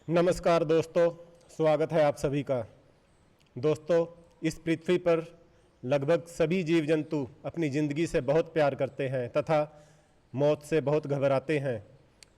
नमस्कार दोस्तों, स्वागत है आप सभी का। दोस्तों, इस पृथ्वी पर लगभग सभी जीव जंतु अपनी ज़िंदगी से बहुत प्यार करते हैं तथा मौत से बहुत घबराते हैं।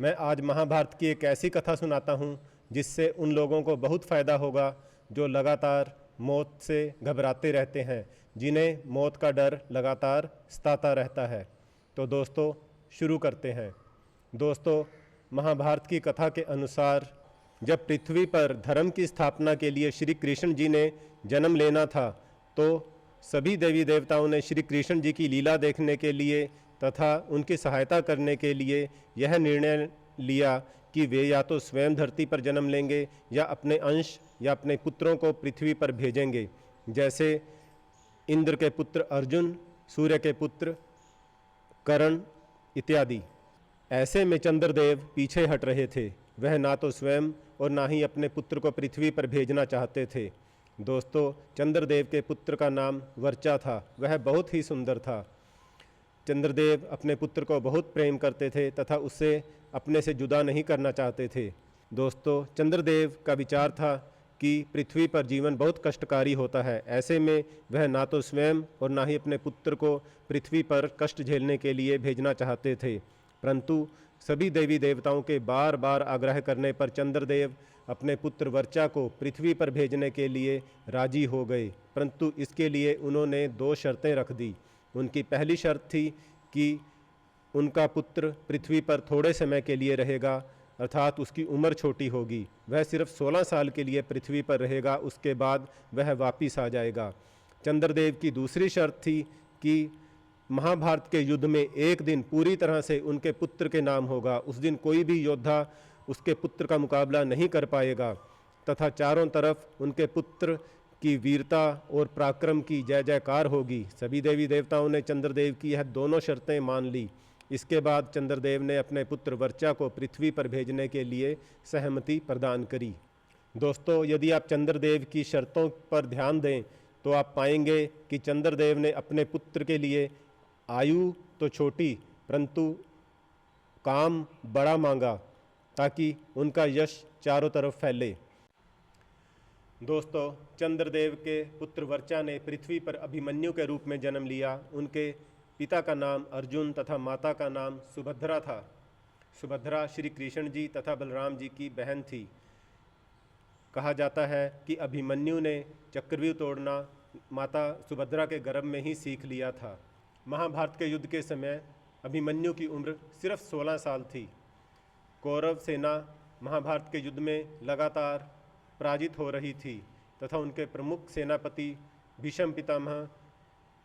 मैं आज महाभारत की एक ऐसी कथा सुनाता हूँ जिससे उन लोगों को बहुत फ़ायदा होगा जो लगातार मौत से घबराते रहते हैं, जिन्हें मौत का डर लगातार सताता रहता है। तो दोस्तों, शुरू करते हैं। दोस्तों, महाभारत की कथा के अनुसार जब पृथ्वी पर धर्म की स्थापना के लिए श्री कृष्ण जी ने जन्म लेना था, तो सभी देवी देवताओं ने श्री कृष्ण जी की लीला देखने के लिए तथा उनकी सहायता करने के लिए यह निर्णय लिया कि वे या तो स्वयं धरती पर जन्म लेंगे या अपने अंश या अपने पुत्रों को पृथ्वी पर भेजेंगे, जैसे इंद्र के पुत्र अर्जुन, सूर्य के पुत्र कर्ण इत्यादि। ऐसे में चंद्रदेव पीछे हट रहे थे। वह ना तो स्वयं और ना ही अपने पुत्र को पृथ्वी पर भेजना चाहते थे। दोस्तों, चंद्रदेव के पुत्र का नाम वर्चा था। वह बहुत ही सुंदर था। चंद्रदेव अपने पुत्र को बहुत प्रेम करते थे तथा उससे अपने से जुदा नहीं करना चाहते थे। दोस्तों, चंद्रदेव का विचार था कि पृथ्वी पर जीवन बहुत कष्टकारी होता है। ऐसे में वह ना तो स्वयं और ना ही अपने पुत्र को पृथ्वी पर कष्ट झेलने के लिए भेजना चाहते थे, परंतु सभी देवी देवताओं के बार बार आग्रह करने पर चंद्रदेव अपने पुत्र वर्चा को पृथ्वी पर भेजने के लिए राजी हो गए। परंतु इसके लिए उन्होंने 2 शर्तें रख दी। उनकी पहली शर्त थी कि उनका पुत्र पृथ्वी पर थोड़े समय के लिए रहेगा, अर्थात उसकी उम्र छोटी होगी। वह सिर्फ 16 साल के लिए पृथ्वी पर रहेगा, उसके बाद वह वापिस आ जाएगा। चंद्रदेव की दूसरी शर्त थी कि महाभारत के युद्ध में एक दिन पूरी तरह से उनके पुत्र के नाम होगा। उस दिन कोई भी योद्धा उसके पुत्र का मुकाबला नहीं कर पाएगा तथा चारों तरफ उनके पुत्र की वीरता और पराक्रम की जय जयकार होगी। सभी देवी देवताओं ने चंद्रदेव की यह दोनों शर्तें मान ली। इसके बाद चंद्रदेव ने अपने पुत्र वर्चा को पृथ्वी पर भेजने के लिए सहमति प्रदान करी। दोस्तों, यदि आप चंद्रदेव की शर्तों पर ध्यान दें तो आप पाएंगे कि चंद्रदेव ने अपने पुत्र के लिए आयु तो छोटी परंतु काम बड़ा मांगा ताकि उनका यश चारों तरफ फैले। दोस्तों, चंद्रदेव के पुत्र वर्चा ने पृथ्वी पर अभिमन्यु के रूप में जन्म लिया। उनके पिता का नाम अर्जुन तथा माता का नाम सुभद्रा था। सुभद्रा श्री कृष्ण जी तथा बलराम जी की बहन थी। कहा जाता है कि अभिमन्यु ने चक्रव्यूह तोड़ना माता सुभद्रा के गर्भ में ही सीख लिया था। महाभारत के युद्ध के समय अभिमन्यु की उम्र सिर्फ 16 साल थी। कौरव सेना महाभारत के युद्ध में लगातार पराजित हो रही थी तथा उनके प्रमुख सेनापति भीष्म पितामह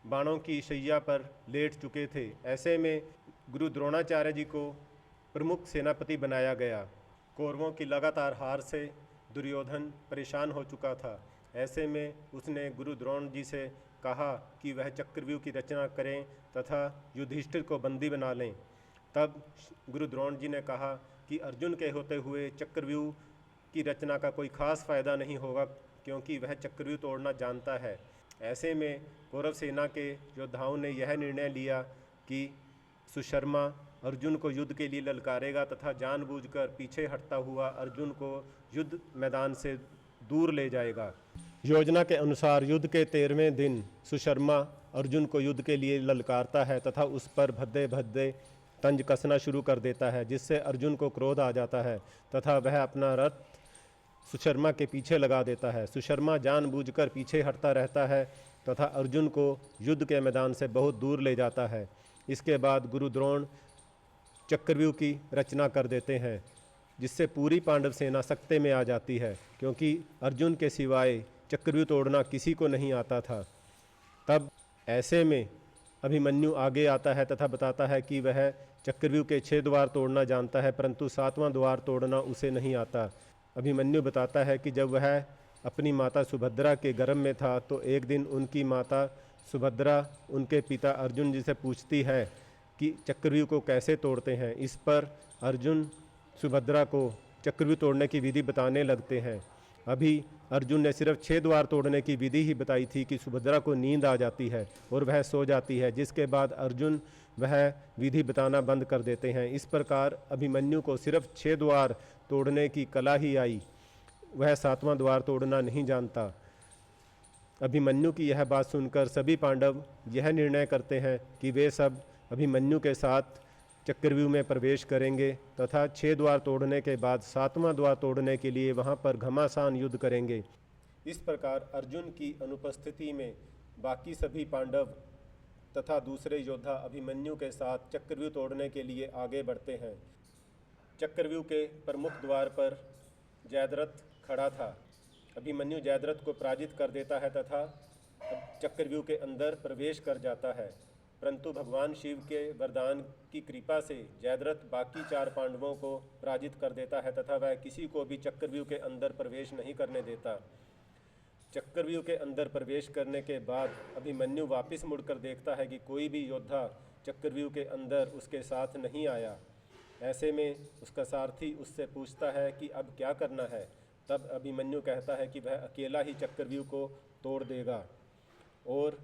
बाणों की शैया पर लेट चुके थे। ऐसे में गुरु द्रोणाचार्य जी को प्रमुख सेनापति बनाया गया। कौरवों की लगातार हार से दुर्योधन परेशान हो चुका था। ऐसे में उसने गुरु द्रोण जी से कहा कि वह चक्रव्यूह की रचना करें तथा युधिष्ठिर को बंदी बना लें। तब गुरु द्रोण जी ने कहा कि अर्जुन के होते हुए चक्रव्यूह की रचना का कोई खास फायदा नहीं होगा, क्योंकि वह चक्रव्यूह तोड़ना जानता है। ऐसे में कौरव सेना के योद्धाओं ने यह निर्णय लिया कि सुशर्मा अर्जुन को युद्ध के लिए ललकारेगा तथा जानबूझकर पीछे हटता हुआ अर्जुन को युद्ध मैदान से दूर ले जाएगा। योजना के अनुसार युद्ध के 13वें दिन सुशर्मा अर्जुन को युद्ध के लिए ललकारता है तथा उस पर भद्दे भद्दे तंज कसना शुरू कर देता है, जिससे अर्जुन को क्रोध आ जाता है तथा वह अपना रथ सुशर्मा के पीछे लगा देता है। सुशर्मा जानबूझकर पीछे हटता रहता है तथा अर्जुन को युद्ध के मैदान से बहुत दूर ले जाता है। इसके बाद गुरु द्रोण चक्रव्यूह की रचना कर देते हैं, जिससे पूरी पांडव सेना सकते में आ जाती है, क्योंकि अर्जुन के सिवाय चक्रव्यूह तोड़ना किसी को नहीं आता था। तब ऐसे में अभिमन्यु आगे आता है तथा बताता है कि वह चक्रव्यूह के 6 द्वार तोड़ना जानता है, परंतु 7वां द्वार तोड़ना उसे नहीं आता। अभिमन्यु बताता है कि जब वह अपनी माता सुभद्रा के गर्भ में था तो एक दिन उनकी माता सुभद्रा उनके पिता अर्जुन जी से पूछती है कि चक्रव्यूह को कैसे तोड़ते हैं। इस पर अर्जुन सुभद्रा को चक्रव्यूह तोड़ने की विधि बताने लगते हैं। अभी अर्जुन ने सिर्फ 6 द्वार तोड़ने की विधि ही बताई थी कि सुभद्रा को नींद आ जाती है और वह सो जाती है, जिसके बाद अर्जुन वह विधि बताना बंद कर देते हैं। इस प्रकार अभिमन्यु को सिर्फ 6 द्वार तोड़ने की कला ही आई। वह सातवां द्वार तोड़ना नहीं जानता। अभिमन्यु की यह बात सुनकर सभी पांडव यह निर्णय करते हैं कि वे सब अभिमन्यु के साथ चक्रव्यूह में प्रवेश करेंगे तथा 6 द्वार तोड़ने के बाद 7वां द्वार तोड़ने के लिए वहां पर घमासान युद्ध करेंगे। इस प्रकार अर्जुन की अनुपस्थिति में बाकी सभी पांडव तथा दूसरे योद्धा अभिमन्यु के साथ चक्रव्यूह तोड़ने के लिए आगे बढ़ते हैं। चक्रव्यूह के प्रमुख द्वार पर जयद्रथ खड़ा था। अभिमन्यु जयद्रथ को पराजित कर देता है तथा चक्रव्यूह के अंदर प्रवेश कर जाता है, परंतु भगवान शिव के वरदान की कृपा से जयद्रथ बाकी 4 पांडवों को पराजित कर देता है तथा वह किसी को भी चक्रव्यूह के अंदर प्रवेश नहीं करने देता। चक्रव्यूह के अंदर प्रवेश करने के बाद अभिमन्यु वापस मुड़कर देखता है कि कोई भी योद्धा चक्रव्यूह के अंदर उसके साथ नहीं आया। ऐसे में उसका सारथी उससे पूछता है कि अब क्या करना है। तब अभिमन्यु कहता है कि वह अकेला ही चक्रव्यूह को तोड़ देगा और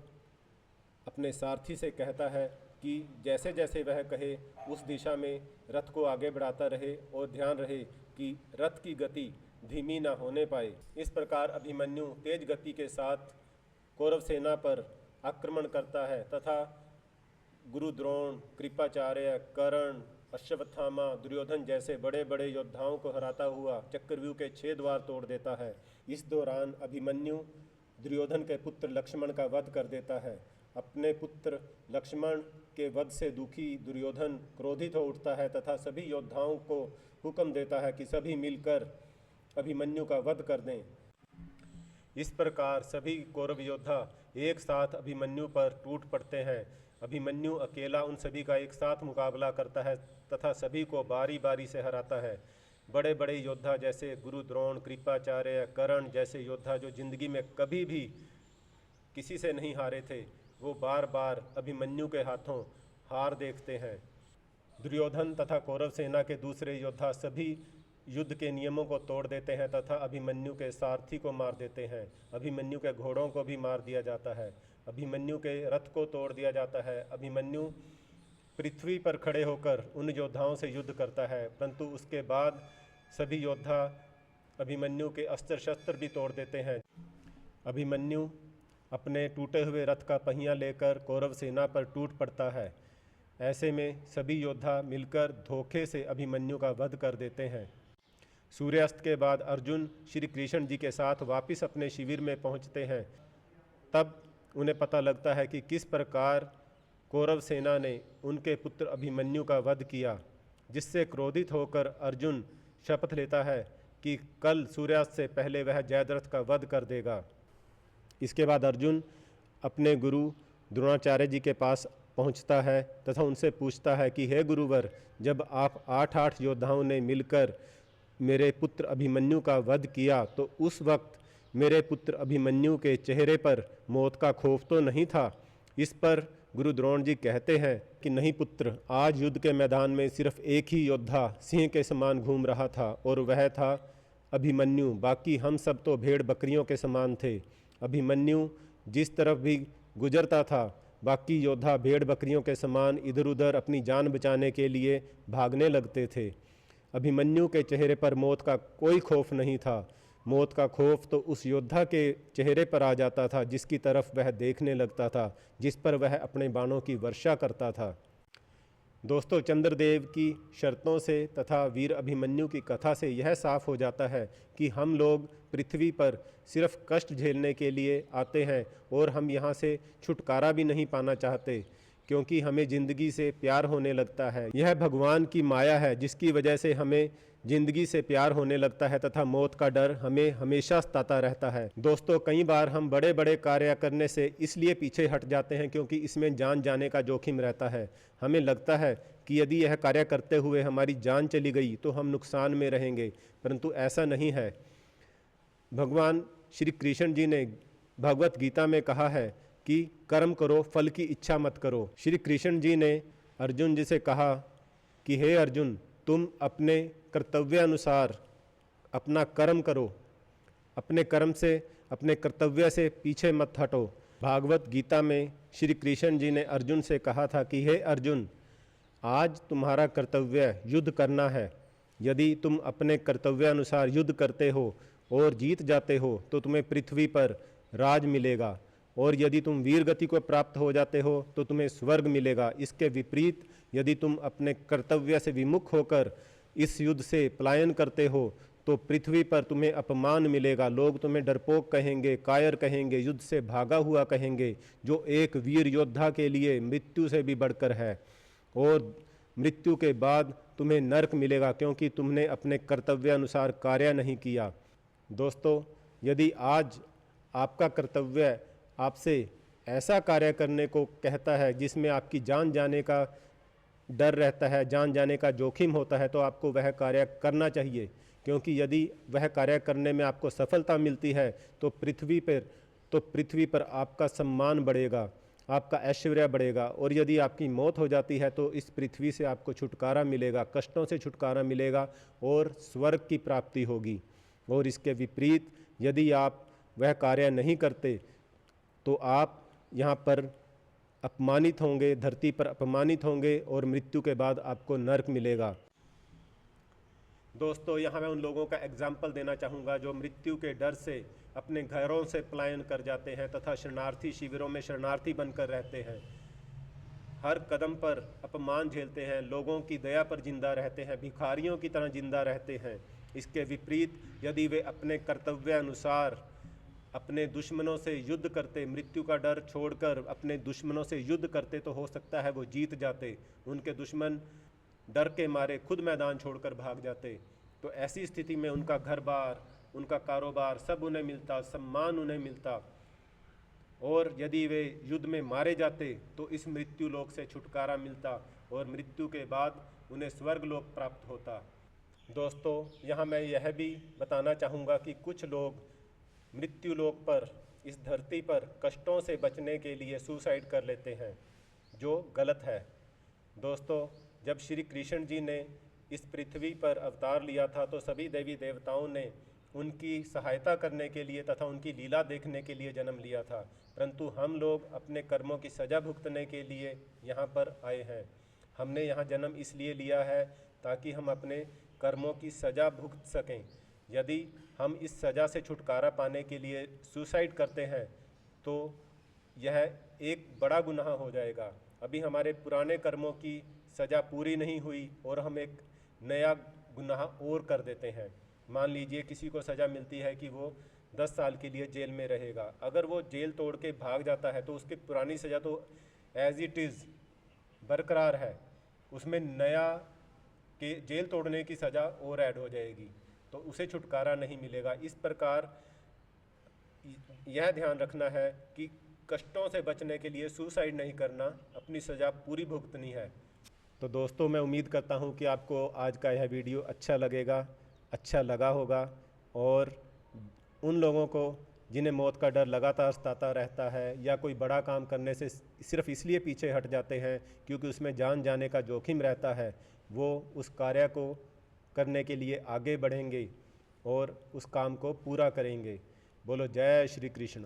अपने सारथी से कहता है कि जैसे जैसे वह कहे उस दिशा में रथ को आगे बढ़ाता रहे और ध्यान रहे कि रथ की गति धीमी ना होने पाए। इस प्रकार अभिमन्यु तेज गति के साथ कौरव सेना पर आक्रमण करता है तथा गुरु द्रोण, कृपाचार्य, कर्ण, अश्वत्थामा, दुर्योधन जैसे बड़े बड़े योद्धाओं को हराता हुआ चक्रव्यूह के 6 द्वार तोड़ देता है। इस दौरान अभिमन्यु दुर्योधन के पुत्र लक्ष्मण का वध कर देता है। अपने पुत्र लक्ष्मण के वध से दुखी दुर्योधन क्रोधित हो उठता है तथा सभी योद्धाओं को हुक्म देता है कि सभी मिलकर अभिमन्यु का वध कर दें। इस प्रकार सभी कौरव योद्धा एक साथ अभिमन्यु पर टूट पड़ते हैं। अभिमन्यु अकेला उन सभी का एक साथ मुकाबला करता है तथा सभी को बारी बारी से हराता है। बड़े बड़े योद्धा जैसे गुरु द्रोण, कृपाचार्य, कर्ण जैसे योद्धा जो जिंदगी में कभी भी किसी से नहीं हारे थे, वो बार बार अभिमन्यु के हाथों हार देखते हैं। दुर्योधन तथा कौरव सेना के दूसरे योद्धा सभी युद्ध के नियमों को तोड़ देते हैं तथा अभिमन्यु के सारथी को मार देते हैं। अभिमन्यु के घोड़ों को भी मार दिया जाता है। अभिमन्यु के रथ को तोड़ दिया जाता है। अभिमन्यु पृथ्वी पर खड़े होकर उन योद्धाओं से युद्ध करता है, परंतु उसके बाद सभी योद्धा अभिमन्यु के अस्त्र शस्त्र भी तोड़ देते हैं। अभिमन्यु अपने टूटे हुए रथ का पहिया लेकर कौरव सेना पर टूट पड़ता है। ऐसे में सभी योद्धा मिलकर धोखे से अभिमन्यु का वध कर देते हैं। सूर्यास्त के बाद अर्जुन श्री कृष्ण जी के साथ वापस अपने शिविर में पहुंचते हैं। तब उन्हें पता लगता है कि किस प्रकार कौरव सेना ने उनके पुत्र अभिमन्यु का वध किया, जिससे क्रोधित होकर अर्जुन शपथ लेता है कि कल सूर्यास्त से पहले वह जयद्रथ का वध कर देगा। इसके बाद अर्जुन अपने गुरु द्रोणाचार्य जी के पास पहुंचता है तथा उनसे पूछता है कि हे गुरुवर, जब आप 8 योद्धाओं ने मिलकर मेरे पुत्र अभिमन्यु का वध किया तो उस वक्त मेरे पुत्र अभिमन्यु के चेहरे पर मौत का खौफ तो नहीं था। इस पर गुरु द्रोण जी कहते हैं कि नहीं पुत्र, आज युद्ध के मैदान में सिर्फ एक ही योद्धा सिंह के समान घूम रहा था और वह था अभिमन्यु। बाकी हम सब तो भेड़ बकरियों के समान थे। अभिमन्यु जिस तरफ भी गुजरता था, बाकी योद्धा भेड़ बकरियों के समान इधर उधर अपनी जान बचाने के लिए भागने लगते थे। अभिमन्यु के चेहरे पर मौत का कोई खौफ नहीं था। मौत का खौफ तो उस योद्धा के चेहरे पर आ जाता था जिसकी तरफ वह देखने लगता था, जिस पर वह अपने बाणों की वर्षा करता था। दोस्तों, चंद्रदेव की शर्तों से तथा वीर अभिमन्यु की कथा से यह साफ हो जाता है कि हम लोग पृथ्वी पर सिर्फ कष्ट झेलने के लिए आते हैं और हम यहाँ से छुटकारा भी नहीं पाना चाहते, क्योंकि हमें ज़िंदगी से प्यार होने लगता है। यह भगवान की माया है जिसकी वजह से हमें ज़िंदगी से प्यार होने लगता है तथा मौत का डर हमें हमेशा सताता रहता है। दोस्तों, कई बार हम बड़े बड़े कार्य करने से इसलिए पीछे हट जाते हैं क्योंकि इसमें जान जाने का जोखिम रहता है। हमें लगता है कि यदि यह कार्य करते हुए हमारी जान चली गई तो हम नुकसान में रहेंगे, परंतु ऐसा नहीं है। भगवान श्री कृष्ण जी ने भगवत गीता में कहा है कि कर्म करो, फल की इच्छा मत करो। श्री कृष्ण जी ने अर्जुन जी से कहा कि हे अर्जुन, तुम अपने कर्तव्यानुसार अपना कर्म करो, अपने कर्म से, अपने कर्तव्य से पीछे मत हटो। भागवत गीता में श्री कृष्ण जी ने अर्जुन से कहा था कि हे अर्जुन, आज तुम्हारा कर्तव्य युद्ध करना है। यदि तुम अपने कर्तव्यानुसार युद्ध करते हो और जीत जाते हो तो तुम्हें पृथ्वी पर राज मिलेगा, और यदि तुम वीर गति को प्राप्त हो जाते हो तो तुम्हें स्वर्ग मिलेगा। इसके विपरीत यदि तुम अपने कर्तव्य से विमुख होकर इस युद्ध से पलायन करते हो तो पृथ्वी पर तुम्हें अपमान मिलेगा, लोग तुम्हें डरपोक कहेंगे, कायर कहेंगे, युद्ध से भागा हुआ कहेंगे, जो एक वीर योद्धा के लिए मृत्यु से भी बढ़कर है। और मृत्यु के बाद तुम्हें नरक मिलेगा, क्योंकि तुमने अपने कर्तव्य अनुसार कार्य नहीं किया। दोस्तों, यदि आज आपका कर्तव्य आपसे ऐसा कार्य करने को कहता है जिसमें आपकी जान जाने का डर रहता है, जान जाने का जोखिम होता है, तो आपको वह कार्य करना चाहिए, क्योंकि यदि वह कार्य करने में आपको सफलता मिलती है तो पृथ्वी पर आपका सम्मान बढ़ेगा, आपका ऐश्वर्य बढ़ेगा। और यदि आपकी मौत हो जाती है तो इस पृथ्वी से आपको छुटकारा मिलेगा, कष्टों से छुटकारा मिलेगा और स्वर्ग की प्राप्ति होगी। और इसके विपरीत यदि आप वह कार्य नहीं करते तो आप यहाँ पर अपमानित होंगे, धरती पर अपमानित होंगे और मृत्यु के बाद आपको नरक मिलेगा। दोस्तों, यहाँ मैं उन लोगों का एग्जाम्पल देना चाहूँगा जो मृत्यु के डर से अपने घरों से पलायन कर जाते हैं तथा शरणार्थी शिविरों में शरणार्थी बनकर रहते हैं, हर कदम पर अपमान झेलते हैं, लोगों की दया पर जिंदा रहते हैं, भिखारियों की तरह जिंदा रहते हैं। इसके विपरीत यदि वे अपने कर्तव्य अनुसार अपने दुश्मनों से युद्ध करते, मृत्यु का डर छोड़कर अपने दुश्मनों से युद्ध करते, तो हो सकता है वो जीत जाते। उनके दुश्मन डर के मारे खुद मैदान छोड़कर भाग जाते। तो ऐसी स्थिति में उनका घर बार, उनका कारोबार सब उन्हें मिलता, सम्मान उन्हें मिलता। और यदि वे युद्ध में मारे जाते तो इस मृत्यु लोक से छुटकारा मिलता और मृत्यु के बाद उन्हें स्वर्ग लोक प्राप्त होता। दोस्तों, यहाँ मैं यह भी बताना चाहूँगा कि कुछ लोग मृत्यु लोक पर, इस धरती पर कष्टों से बचने के लिए सुसाइड कर लेते हैं, जो गलत है। दोस्तों, जब श्री कृष्ण जी ने इस पृथ्वी पर अवतार लिया था तो सभी देवी देवताओं ने उनकी सहायता करने के लिए तथा उनकी लीला देखने के लिए जन्म लिया था, परंतु हम लोग अपने कर्मों की सज़ा भुगतने के लिए यहाँ पर आए हैं। हमने यहाँ जन्म इसलिए लिया है ताकि हम अपने कर्मों की सज़ा भुगत सकें। यदि हम इस सज़ा से छुटकारा पाने के लिए सुसाइड करते हैं तो यह एक बड़ा गुनाह हो जाएगा। अभी हमारे पुराने कर्मों की सज़ा पूरी नहीं हुई और हम एक नया गुनाह और कर देते हैं। मान लीजिए किसी को सज़ा मिलती है कि वो 10 साल के लिए जेल में रहेगा, अगर वो जेल तोड़ के भाग जाता है तो उसकी पुरानी सज़ा तो एज़ इट इज़ बरकरार है, उसमें नया के जेल तोड़ने की सज़ा और ऐड हो जाएगी, तो उसे छुटकारा नहीं मिलेगा। इस प्रकार यह ध्यान रखना है कि कष्टों से बचने के लिए सुसाइड नहीं करना, अपनी सज़ा पूरी भुगतनी है। तो दोस्तों, मैं उम्मीद करता हूँ कि आपको आज का यह वीडियो अच्छा लगा होगा, और उन लोगों को जिन्हें मौत का डर लगातार सताता रहता है या कोई बड़ा काम करने से सिर्फ इसलिए पीछे हट जाते हैं क्योंकि उसमें जान जाने का जोखिम रहता है, वो उस कार्य को करने के लिए आगे बढ़ेंगे और उस काम को पूरा करेंगे। बोलो जय श्री कृष्ण।